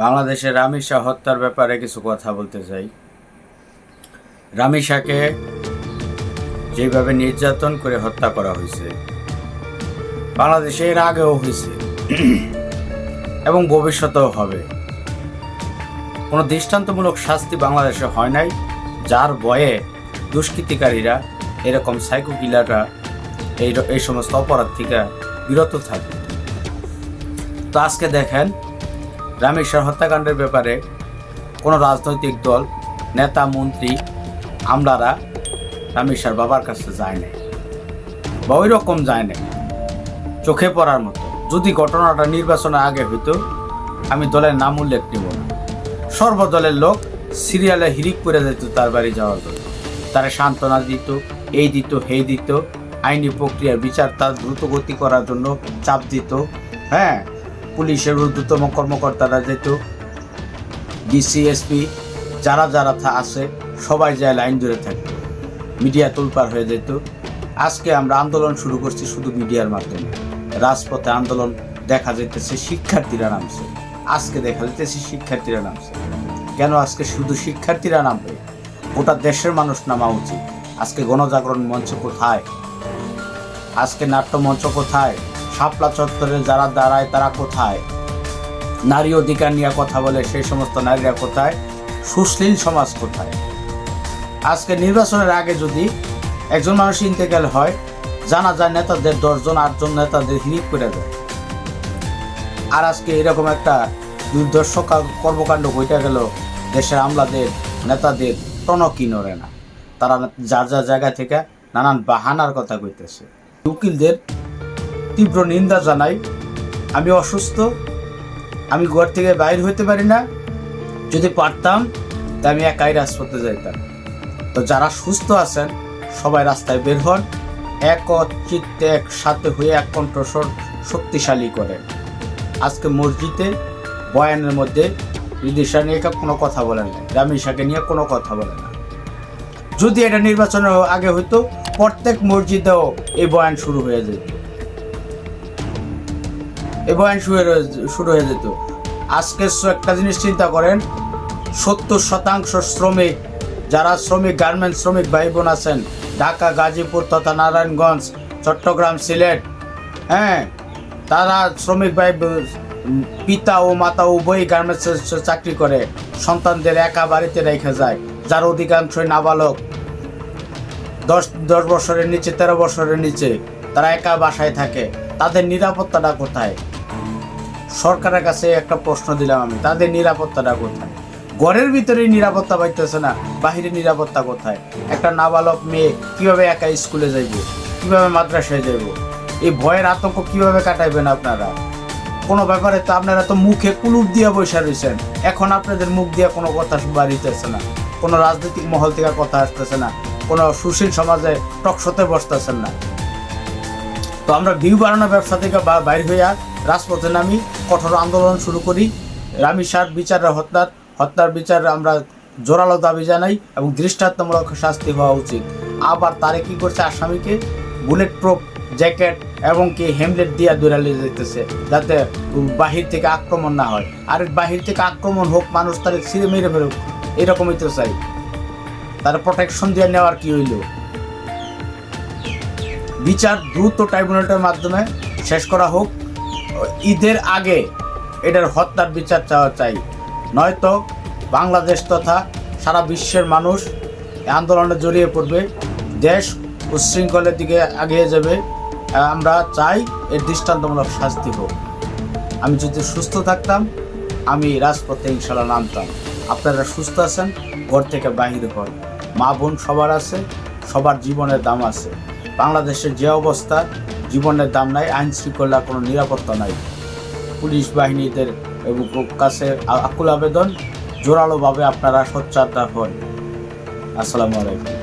বাংলাদেশের রামিসা হত্যার ব্যাপারে কিছু কথা বলতে চাই। রামিসাকে যেভাবে নির্যাতন করে হত্যা করা হয়েছে, বাংলাদেশে এর আগেও হয়েছে এবং ভবিষ্যতেও হবে। কোনো দৃষ্টান্তমূলক শাস্তি বাংলাদেশে হয় নাই, যার ভয়ে দুষ্কৃতিকারীরা, এরকম সাইকো কিলাররা এই সমস্ত অপরাধ থেকে বিরত থাকে। তো আজকে দেখেন, রামেশ্বর হত্যাকাণ্ডের ব্যাপারে কোনো রাজনৈতিক দল, নেতা, মন্ত্রী, আমলারা রামেশ্বর বাবার কাছে যায় না, বা ওই রকম যায় না চোখে পড়ার মতো। যদি ঘটনাটা নির্বাচনের আগে হইতো, আমি দলের নাম উল্লেখ নেব না, সর্বদলের লোক সিরিয়ালে হিরিক করে যেত তার বাড়ি যাওয়ার জন্য। তারা সান্ত্বনা দিত, এই দিত, হেই দিত, আইনি প্রক্রিয়ার বিচার তার দ্রুতগতি করার জন্য চাপ দিত। হ্যাঁ, পুলিশের ঊর্ধ্বতম কর্মকর্তারা যেত, ডিসি, এসপি, যারা যারা আছে সবাই যায় লাইন ধরে থাকতো, মিডিয়া তোলপাড় হয়ে যেত। আজকে আমরা আন্দোলন শুরু করছি শুধু মিডিয়ার মাধ্যমে। রাজপথে আন্দোলন দেখা যেতেছে, শিক্ষার্থীরা নামছে। আজকে দেখা যেতেছে শিক্ষার্থীরা নামছে। কেন আজকে শুধু শিক্ষার্থীরা নামবে? গোটা দেশের মানুষ নামা উচিত। আজকে গণজাগরণ মঞ্চ কোথায়? আজকে নাট্য মঞ্চ কোথায়? শাপলা চত্বরে যারা দাঁড়ায় তারা কোথায়? নারী অধিকার নিয়ে কথা বলে সেই সমস্ত নারীরা কোথায়? সুশীল সমাজ কোথায়? আজকে নির্বাচনের আগে যদি একজন মানুষ ইন্তেকাল হয়, জানা যায় নেতাদের 10 জন 8 জন নেতাদের হিরিক করে দেয়। আর আজকে এরকম একটা দুর্দর্শ কর্মকাণ্ড ঘটে গেল, দেশের আমলাদের, নেতাদের টনকি নড়ে না। তারা যার যার জায়গা থেকে নানান বাহানার কথা কইতেছে। উকিলদের তীব্র নিন্দা জানাই। আমি অসুস্থ, আমি ঘর থেকে বাইর হইতে পারি না। যদি পারতাম তা আমি একাই রাজপথে যাইতাম। তো যারা সুস্থ আছেন সবাই রাস্তায় বের হন, একচিত্তে একসাথে হয়ে এক কণ্ঠস্বর শক্তিশালী করেন। আজকে মসজিদে বয়ানের মধ্যে বিদিশা নিয়ে কোনো কথা বলে না, রামিসাকে নিয়ে কোনো কথা বলে না। যদি এটা নির্বাচনের আগে হইতো, প্রত্যেক মসজিদেও এই বয়ান শুরু হয়ে যেত, এই বয়ান শুরু হয়ে যেত। আজকে একটা জিনিস চিন্তা করেন, 70% শ্রমিক, যারা শ্রমিক, গার্মেন্টস শ্রমিক ভাই বোন আছেন ঢাকা, গাজীপুর তথা নারায়ণগঞ্জ, চট্টগ্রাম, সিলেট, হ্যাঁ, তারা শ্রমিক ভাই পিতা ও মাতা উভয়ই গার্মেন্টসে চাকরি করে, সন্তানদের একা বাড়িতে রেখে যায়, যার অধিকাংশই নাবালক, 10 বছরের নিচে, 13 বছরের নিচে, তারা একা বাসায় থাকে। তাদের নিরাপত্তাটা কোথায়? সরকারের কাছে একটা প্রশ্ন দিলাম আমি, তাদের নিরাপত্তাটা কোথায়? ঘরের ভিতরে নিরাপত্তা পাইতেছে না, বাহিরে নিরাপত্তা কোথায়? একটা নাবালক মেয়ে কিভাবে একা স্কুলে যাইব, কিভাবে মাদ্রাসায় যাইব? এই ভয়ের আতঙ্ক কিভাবে কাটাইবেন আপনারা? কোনো ব্যাপারে তো আপনারা তো মুখে কুলুপ দিয়ে বসে রয়েছেন। এখন আপনাদের মুখ দিয়ে কোনো কথা বাড়িতেছে না, কোনো রাজনৈতিক মহল থেকে কথা আসতেছে না, কোনো সুশীল সমাজে টকশোতে বসতেছেন না। তো আমরা ভিউ বাড়ানোর ব্যবসা থেকে বাইর হইয়া রাজপথে নামি, কঠোর আন্দোলন শুরু করি। রামিসার বিচারের হত্যার বিচার আমরা জোরালো দাবি জানাই এবং দৃষ্টান্তমূলক শাস্তি হওয়া উচিত। আবার তারে কি করছে, আসামিকে বুলেট প্রুফ জ্যাকেট এবং কি হেমলেট দিয়ে দৌড়ালে যেতেছে, যাতে বাহির থেকে আক্রমণ না হয়। আর বাহির থেকে আক্রমণ হোক, মানুষ তারে ছিঁড়ে মেরে ফেলুক, এরকমই তো চাই। তার প্রোটেকশন দিয়ে নেওয়ার কি হইল? বিচার দ্রুত ট্রাইব্যুনালের মাধ্যমে শেষ করা হোক, ঈদের আগে এটার হত্যার বিচার চাই। নয়তো বাংলাদেশ তথা সারা বিশ্বের মানুষ আন্দোলনে জড়িয়ে পড়বে, দেশ উচ্ছৃঙ্খলের দিকে এগিয়ে যাবে। আমরা চাই এর দৃষ্টান্তমূলক শাস্তি হোক। আমি যদি সুস্থ থাকতাম, আমি রাজপথে ইনশাল্লাহ নামতাম। আপনারা সুস্থ আছেন, ঘর থেকে বাহির হন। মা বোন সবার আছে, সবার জীবনের দাম আছে। বাংলাদেশের যে অবস্থা, জীবনের দাম নাই, আইন শৃঙ্খলা কোনো নিরাপত্তা নাই। পুলিশ বাহিনীদের কাছে আকুল আবেদন, জোরালোভাবে আপনারা সোচ্চার হন। আসসালামু আলাইকুম।